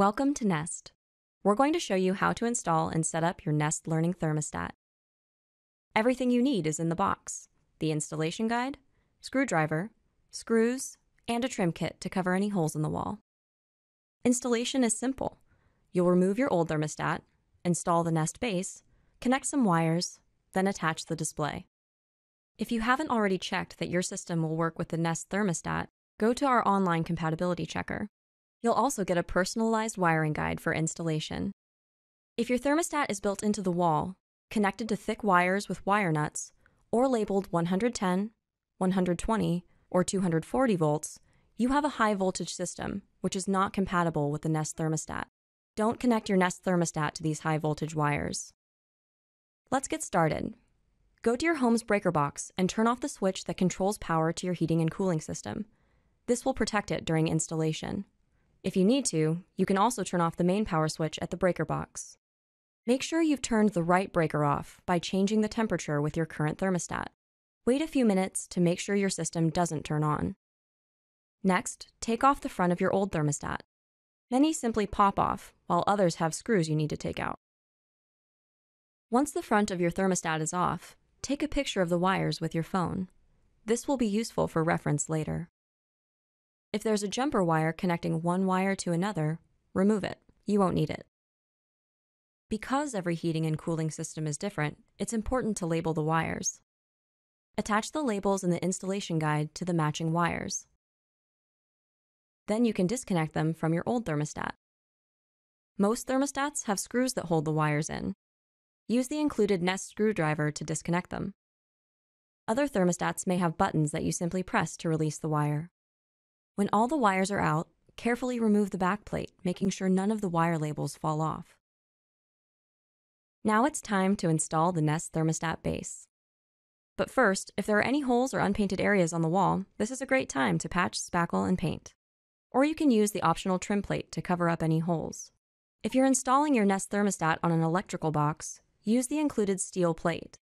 Welcome to Nest. We're going to show you how to install and set up your Nest Learning Thermostat. Everything you need is in the box: the installation guide, screwdriver, screws, and a trim kit to cover any holes in the wall. Installation is simple. You'll remove your old thermostat, install the Nest base, connect some wires, then attach the display. If you haven't already checked that your system will work with the Nest thermostat, go to our online compatibility checker. You'll also get a personalized wiring guide for installation. If your thermostat is built into the wall, connected to thick wires with wire nuts, or labeled 110, 120, or 240 volts, you have a high voltage system, which is not compatible with the Nest thermostat. Don't connect your Nest thermostat to these high voltage wires. Let's get started. Go to your home's breaker box and turn off the switch that controls power to your heating and cooling system. This will protect it during installation. If you need to, you can also turn off the main power switch at the breaker box. Make sure you've turned the right breaker off by changing the temperature with your current thermostat. Wait a few minutes to make sure your system doesn't turn on. Next, take off the front of your old thermostat. Many simply pop off, while others have screws you need to take out. Once the front of your thermostat is off, take a picture of the wires with your phone. This will be useful for reference later. If there's a jumper wire connecting one wire to another, remove it. You won't need it. Because every heating and cooling system is different, it's important to label the wires. Attach the labels in the installation guide to the matching wires. Then you can disconnect them from your old thermostat. Most thermostats have screws that hold the wires in. Use the included Nest screwdriver to disconnect them. Other thermostats may have buttons that you simply press to release the wire. When all the wires are out, carefully remove the back plate, making sure none of the wire labels fall off. Now it's time to install the Nest thermostat base. But first, if there are any holes or unpainted areas on the wall, this is a great time to patch, spackle, and paint. Or you can use the optional trim plate to cover up any holes. If you're installing your Nest thermostat on an electrical box, use the included steel plate.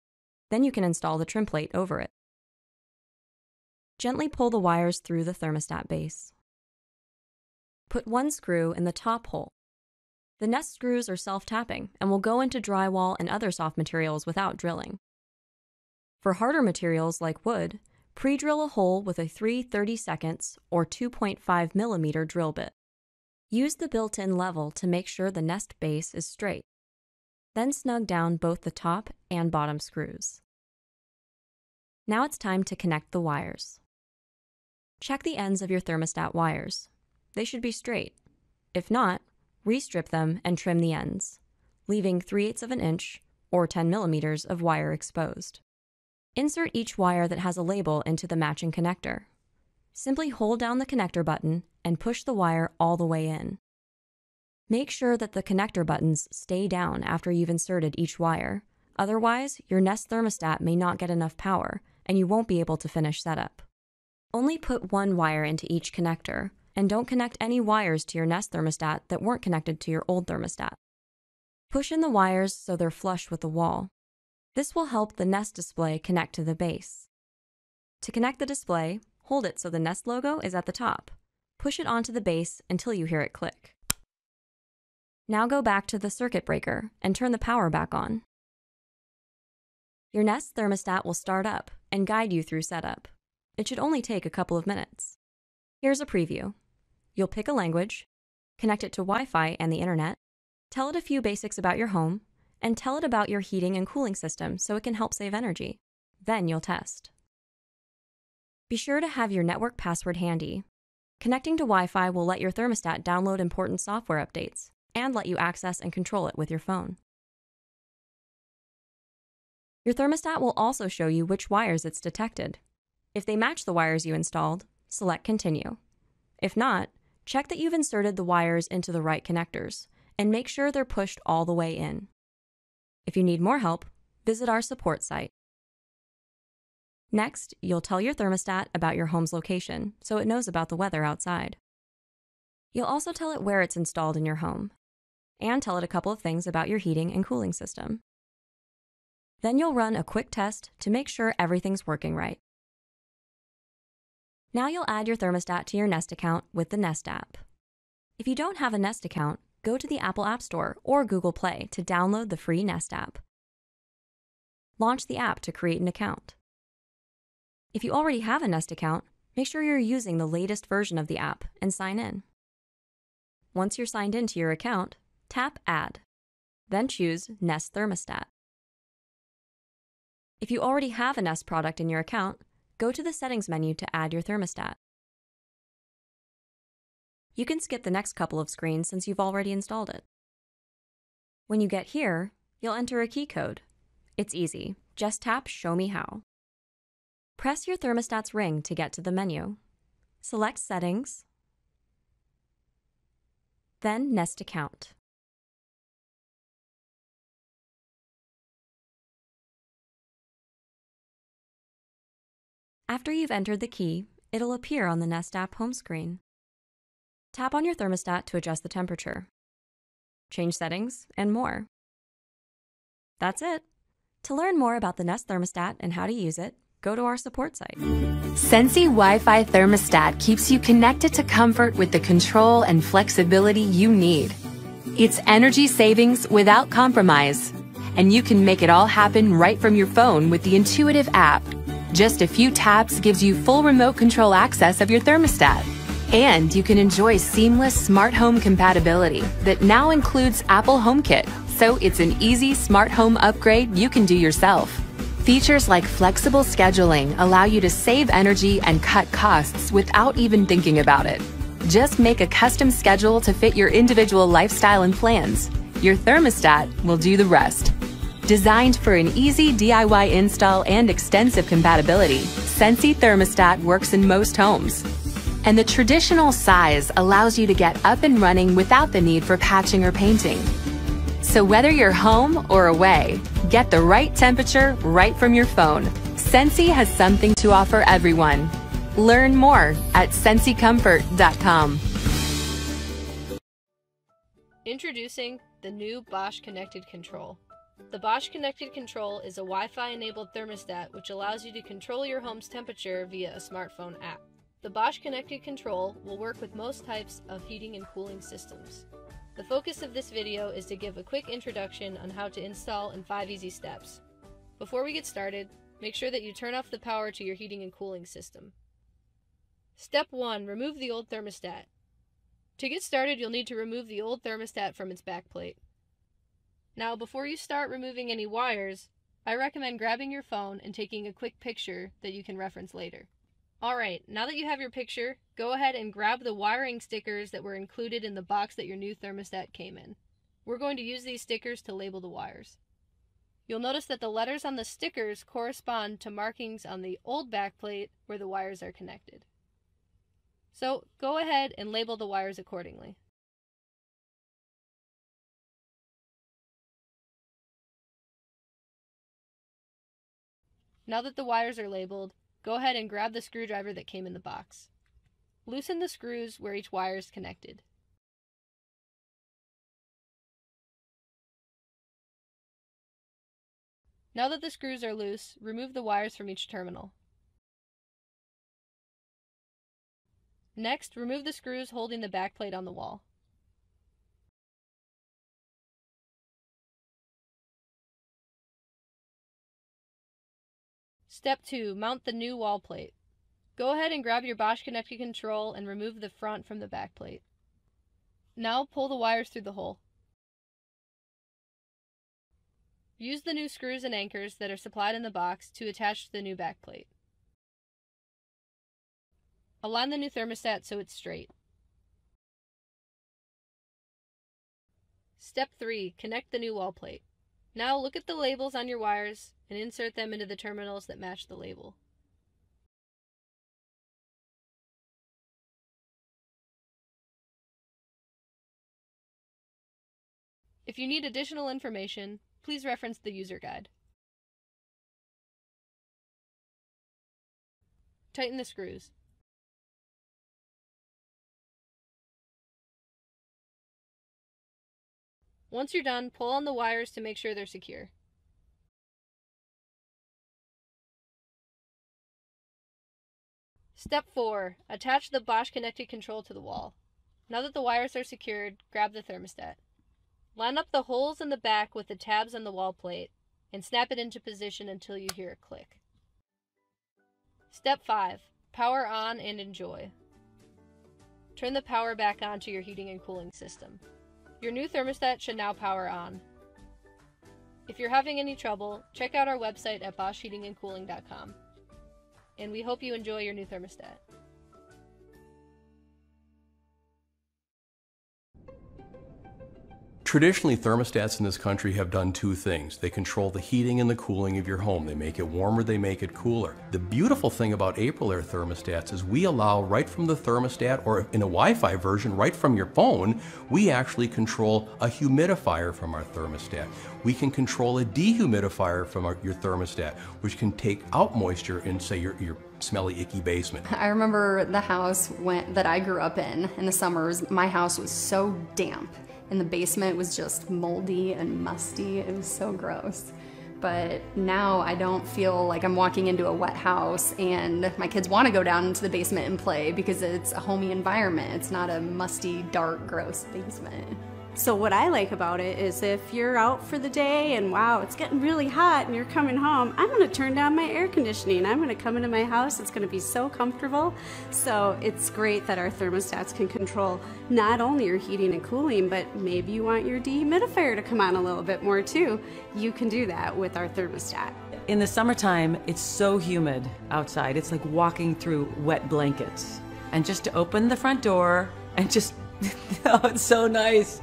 Then you can install the trim plate over it. Gently pull the wires through the thermostat base. Put one screw in the top hole. The Nest screws are self-tapping and will go into drywall and other soft materials without drilling. For harder materials like wood, pre-drill a hole with a 3/32 or 2.5 millimeter drill bit. Use the built-in level to make sure the Nest base is straight. Then snug down both the top and bottom screws. Now it's time to connect the wires. Check the ends of your thermostat wires. They should be straight. If not, restrip them and trim the ends, leaving 3/8 of an inch or 10 millimeters of wire exposed. Insert each wire that has a label into the matching connector. Simply hold down the connector button and push the wire all the way in. Make sure that the connector buttons stay down after you've inserted each wire. Otherwise, your Nest thermostat may not get enough power and you won't be able to finish setup. Only put one wire into each connector, and don't connect any wires to your Nest thermostat that weren't connected to your old thermostat. Push in the wires so they're flush with the wall. This will help the Nest display connect to the base. To connect the display, hold it so the Nest logo is at the top. Push it onto the base until you hear it click. Now go back to the circuit breaker and turn the power back on. Your Nest thermostat will start up and guide you through setup. It should only take a couple of minutes. Here's a preview. You'll pick a language, connect it to Wi-Fi and the internet, tell it a few basics about your home, and tell it about your heating and cooling system so it can help save energy. Then you'll test. Be sure to have your network password handy. Connecting to Wi-Fi will let your thermostat download important software updates and let you access and control it with your phone. Your thermostat will also show you which wires it's detected. If they match the wires you installed, select Continue. If not, check that you've inserted the wires into the right connectors and make sure they're pushed all the way in. If you need more help, visit our support site. Next, you'll tell your thermostat about your home's location so it knows about the weather outside. You'll also tell it where it's installed in your home, and tell it a couple of things about your heating and cooling system. Then you'll run a quick test to make sure everything's working right. Now you'll add your thermostat to your Nest account with the Nest app. If you don't have a Nest account, go to the Apple App Store or Google Play to download the free Nest app. Launch the app to create an account. If you already have a Nest account, make sure you're using the latest version of the app and sign in. Once you're signed into your account, tap Add. Then choose Nest Thermostat. If you already have a Nest product in your account, go to the Settings menu to add your thermostat. You can skip the next couple of screens since you've already installed it. When you get here, you'll enter a key code. It's easy. Just tap Show Me How. Press your thermostat's ring to get to the menu. Select Settings, then Nest Account. After you've entered the key, it'll appear on the Nest app home screen. Tap on your thermostat to adjust the temperature, change settings, and more. That's it. To learn more about the Nest thermostat and how to use it, go to our support site. Sensi Wi-Fi Thermostat keeps you connected to comfort with the control and flexibility you need. It's energy savings without compromise, and you can make it all happen right from your phone with the intuitive app. Just a few taps gives you full remote control access of your thermostat. And you can enjoy seamless smart home compatibility that now includes Apple HomeKit, so it's an easy smart home upgrade you can do yourself. Features like flexible scheduling allow you to save energy and cut costs without even thinking about it. Just make a custom schedule to fit your individual lifestyle and plans. Your thermostat will do the rest. Designed for an easy DIY install and extensive compatibility, Sensi Thermostat works in most homes. And the traditional size allows you to get up and running without the need for patching or painting. So whether you're home or away, get the right temperature right from your phone. Sensi has something to offer everyone. Learn more at sensycomfort.com. Introducing the new Bosch Connected Control. The Bosch Connected Control is a Wi-Fi enabled thermostat which allows you to control your home's temperature via a smartphone app. The Bosch Connected Control will work with most types of heating and cooling systems. The focus of this video is to give a quick introduction on how to install in 5 easy steps. Before we get started, make sure that you turn off the power to your heating and cooling system. Step 1. Remove the old thermostat. To get started, you'll need to remove the old thermostat from its backplate. Now, before you start removing any wires, I recommend grabbing your phone and taking a quick picture that you can reference later. Alright, now that you have your picture, go ahead and grab the wiring stickers that were included in the box that your new thermostat came in. We're going to use these stickers to label the wires. You'll notice that the letters on the stickers correspond to markings on the old backplate where the wires are connected. So go ahead and label the wires accordingly. Now that the wires are labeled, go ahead and grab the screwdriver that came in the box. Loosen the screws where each wire is connected. Now that the screws are loose, remove the wires from each terminal. Next, remove the screws holding the backplate on the wall. Step 2. Mount the new wall plate. Go ahead and grab your Bosch Connected Control and remove the front from the backplate. Now pull the wires through the hole. Use the new screws and anchors that are supplied in the box to attach to the new backplate. Align the new thermostat so it's straight. Step 3. Connect the new wall plate. Now look at the labels on your wires and insert them into the terminals that match the label. If you need additional information, please reference the user guide. Tighten the screws. Once you're done, pull on the wires to make sure they're secure. Step 4. Attach the Bosch Connected Control to the wall. Now that the wires are secured, grab the thermostat. Line up the holes in the back with the tabs on the wall plate and snap it into position until you hear a click. Step 5. Power on and enjoy. Turn the power back on to your heating and cooling system. Your new thermostat should now power on. If you're having any trouble, check out our website at boschheatingandcooling.com. And we hope you enjoy your new thermostat. Traditionally, thermostats in this country have done two things. They control the heating and the cooling of your home. They make it warmer, they make it cooler. The beautiful thing about Aprilaire thermostats is we allow right from the thermostat, or in a Wi-Fi version, right from your phone, we actually control a humidifier from our thermostat. We can control a dehumidifier from your thermostat, which can take out moisture in, say, your smelly, icky basement. I remember the house that I grew up in the summers. My house was so damp. And the basement was just moldy and musty. It was so gross. But now I don't feel like I'm walking into a wet house, and my kids want to go down into the basement and play because it's a homey environment. It's not a musty, dark, gross basement. So what I like about it is if you're out for the day and wow, it's getting really hot and you're coming home, I'm gonna turn down my air conditioning. I'm gonna come into my house, it's gonna be so comfortable. So it's great that our thermostats can control not only your heating and cooling, but maybe you want your dehumidifier to come on a little bit more too. You can do that with our thermostat. In the summertime, it's so humid outside. It's like walking through wet blankets. And just to open the front door and just, oh, it's so nice.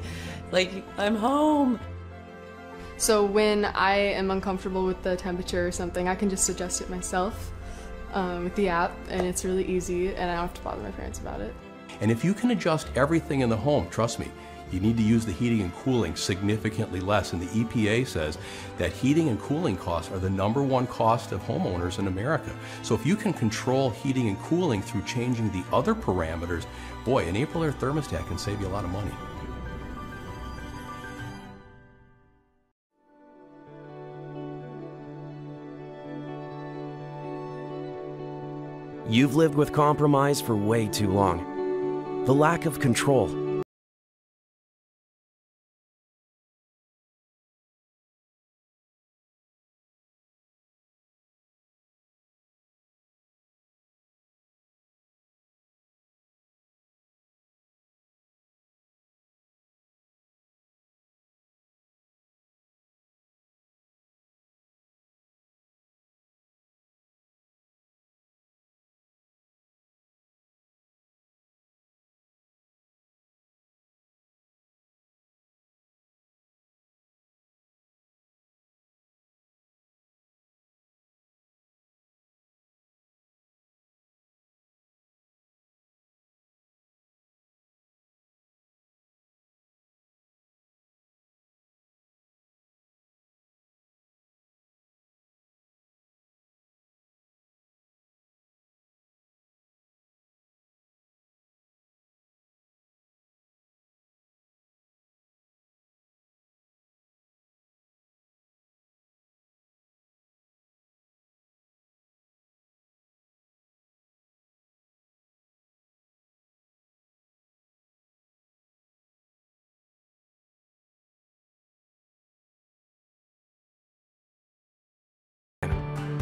Like, I'm home. So when I am uncomfortable with the temperature or something, I can just adjust it myself with the app, and it's really easy, and I don't have to bother my parents about it. And if you can adjust everything in the home, trust me, you need to use the heating and cooling significantly less. And the EPA says that heating and cooling costs are the #1 cost of homeowners in America. So if you can control heating and cooling through changing the other parameters, boy, an Aprilaire thermostat can save you a lot of money. You've lived with compromise for way too long. The lack of control.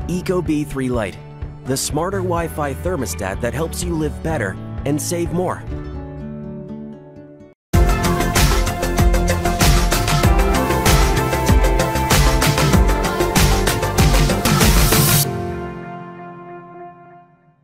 ecobee3 Lite, the smarter Wi-Fi thermostat that helps you live better and save more.